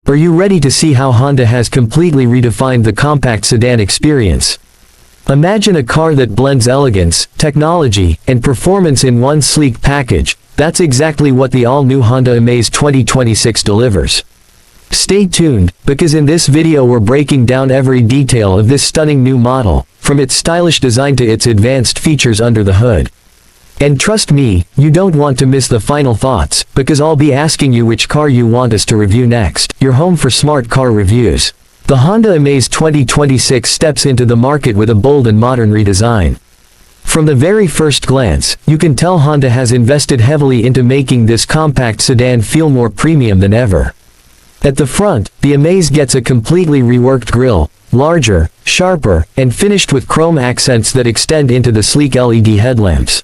Are you ready to see how Honda has completely redefined the compact sedan experience? Imagine a car that blends elegance, technology, and performance in one sleek package. That's exactly what the all-new Honda Amaze 2026 delivers. Stay tuned, because in this video we're breaking down every detail of this stunning new model, from its stylish design to its advanced features under the hood. And trust me, you don't want to miss the final thoughts, because I'll be asking you which car you want us to review next. Your home for smart car reviews. The Honda Amaze 2026 steps into the market with a bold and modern redesign. From the very first glance, you can tell Honda has invested heavily into making this compact sedan feel more premium than ever. At the front, the Amaze gets a completely reworked grille, larger, sharper, and finished with chrome accents that extend into the sleek LED headlamps.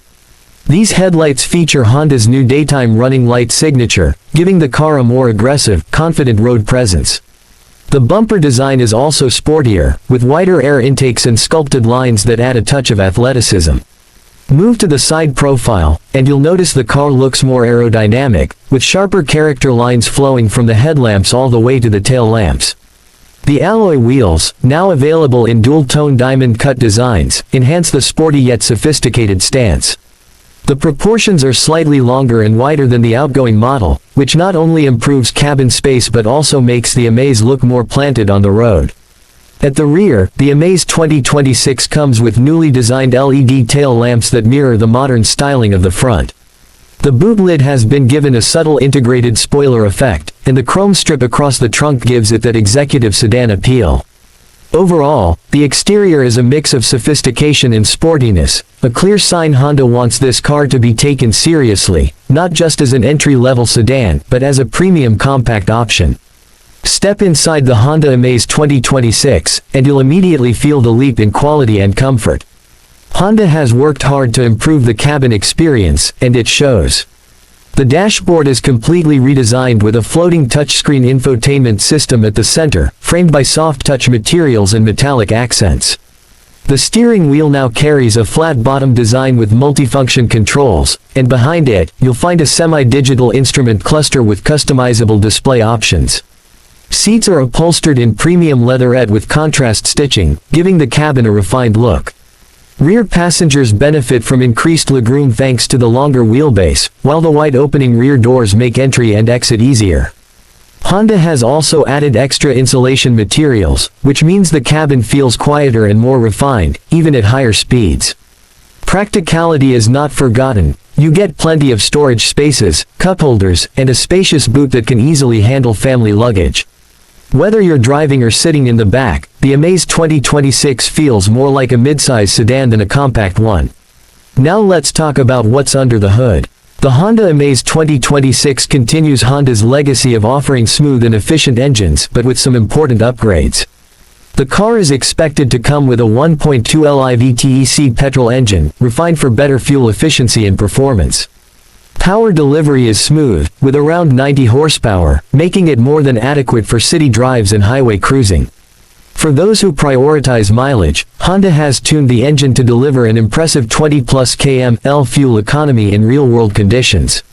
These headlights feature Honda's new daytime running light signature, giving the car a more aggressive, confident road presence. The bumper design is also sportier, with wider air intakes and sculpted lines that add a touch of athleticism. Move to the side profile, and you'll notice the car looks more aerodynamic, with sharper character lines flowing from the headlamps all the way to the tail lamps. The alloy wheels, now available in dual-tone diamond-cut designs, enhance the sporty yet sophisticated stance. The proportions are slightly longer and wider than the outgoing model, which not only improves cabin space but also makes the Amaze look more planted on the road. At the rear, the Amaze 2026 comes with newly designed LED tail lamps that mirror the modern styling of the front. The boot lid has been given a subtle integrated spoiler effect, and the chrome strip across the trunk gives it that executive sedan appeal. Overall, the exterior is a mix of sophistication and sportiness, a clear sign Honda wants this car to be taken seriously, not just as an entry-level sedan, but as a premium compact option. Step inside the Honda Amaze 2026, and you'll immediately feel the leap in quality and comfort. Honda has worked hard to improve the cabin experience, and it shows. The dashboard is completely redesigned with a floating touchscreen infotainment system at the center, framed by soft-touch materials and metallic accents. The steering wheel now carries a flat-bottom design with multifunction controls, and behind it, you'll find a semi-digital instrument cluster with customizable display options. Seats are upholstered in premium leatherette with contrast stitching, giving the cabin a refined look. Rear passengers benefit from increased legroom thanks to the longer wheelbase, while the wide-opening rear doors make entry and exit easier. Honda has also added extra insulation materials, which means the cabin feels quieter and more refined, even at higher speeds. Practicality is not forgotten. You get plenty of storage spaces, cup holders, and a spacious boot that can easily handle family luggage. Whether you're driving or sitting in the back, the Amaze 2026 feels more like a midsize sedan than a compact one. Now let's talk about what's under the hood. The Honda Amaze 2026 continues Honda's legacy of offering smooth and efficient engines, but with some important upgrades. The car is expected to come with a 1.2Li VTEC petrol engine, refined for better fuel efficiency and performance. Power delivery is smooth, with around 90 horsepower, making it more than adequate for city drives and highway cruising. For those who prioritize mileage, Honda has tuned the engine to deliver an impressive 20+ km/h fuel economy in real-world conditions.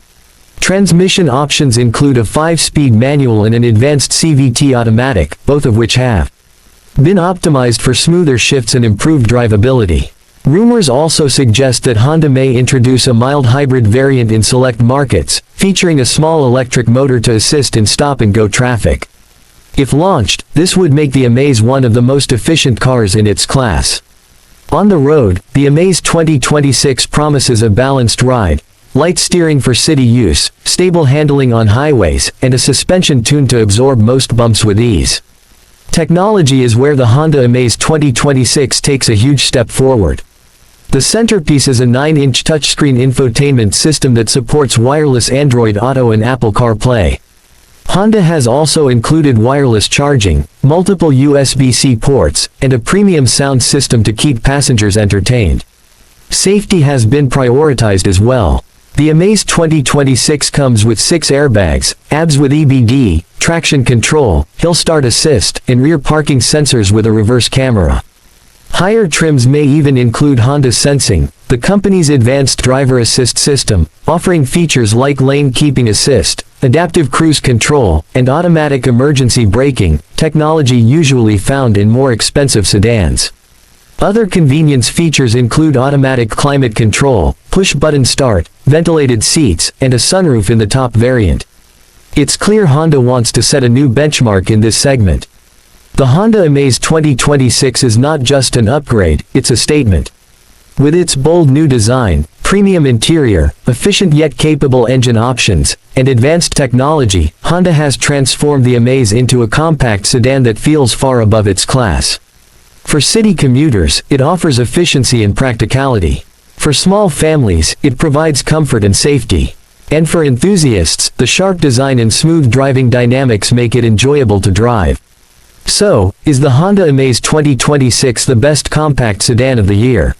Transmission options include a 5-speed manual and an advanced CVT automatic, both of which have been optimized for smoother shifts and improved drivability. Rumors also suggest that Honda may introduce a mild hybrid variant in select markets, featuring a small electric motor to assist in stop-and-go traffic. If launched, this would make the Amaze one of the most efficient cars in its class. On the road, the Amaze 2026 promises a balanced ride, light steering for city use, stable handling on highways, and a suspension tuned to absorb most bumps with ease. Technology is where the Honda Amaze 2026 takes a huge step forward. The centerpiece is a 9-inch touchscreen infotainment system that supports wireless Android Auto and Apple CarPlay. Honda has also included wireless charging, multiple USB-C ports, and a premium sound system to keep passengers entertained. Safety has been prioritized as well. The Amaze 2026 comes with 6 airbags, ABS with EBD, traction control, hill start assist, and rear parking sensors with a reverse camera. Higher trims may even include Honda Sensing, the company's advanced driver assist system, offering features like lane keeping assist, adaptive cruise control, and automatic emergency braking, technology usually found in more expensive sedans. Other convenience features include automatic climate control, push-button start, ventilated seats, and a sunroof in the top variant. It's clear Honda wants to set a new benchmark in this segment. The Honda Amaze 2026 is not just an upgrade, it's a statement. With its bold new design, premium interior, efficient yet capable engine options, and advanced technology, Honda has transformed the Amaze into a compact sedan that feels far above its class. For city commuters, it offers efficiency and practicality. For small families, it provides comfort and safety. And for enthusiasts, the sharp design and smooth driving dynamics make it enjoyable to drive. So, is the Honda Amaze 2026 the best compact sedan of the year?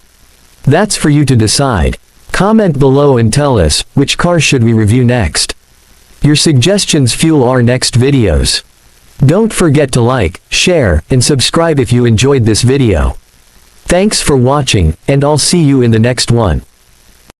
That's for you to decide. Comment below and tell us, which car should we review next? Your suggestions fuel our next videos. Don't forget to like, share, and subscribe if you enjoyed this video. Thanks for watching, and I'll see you in the next one.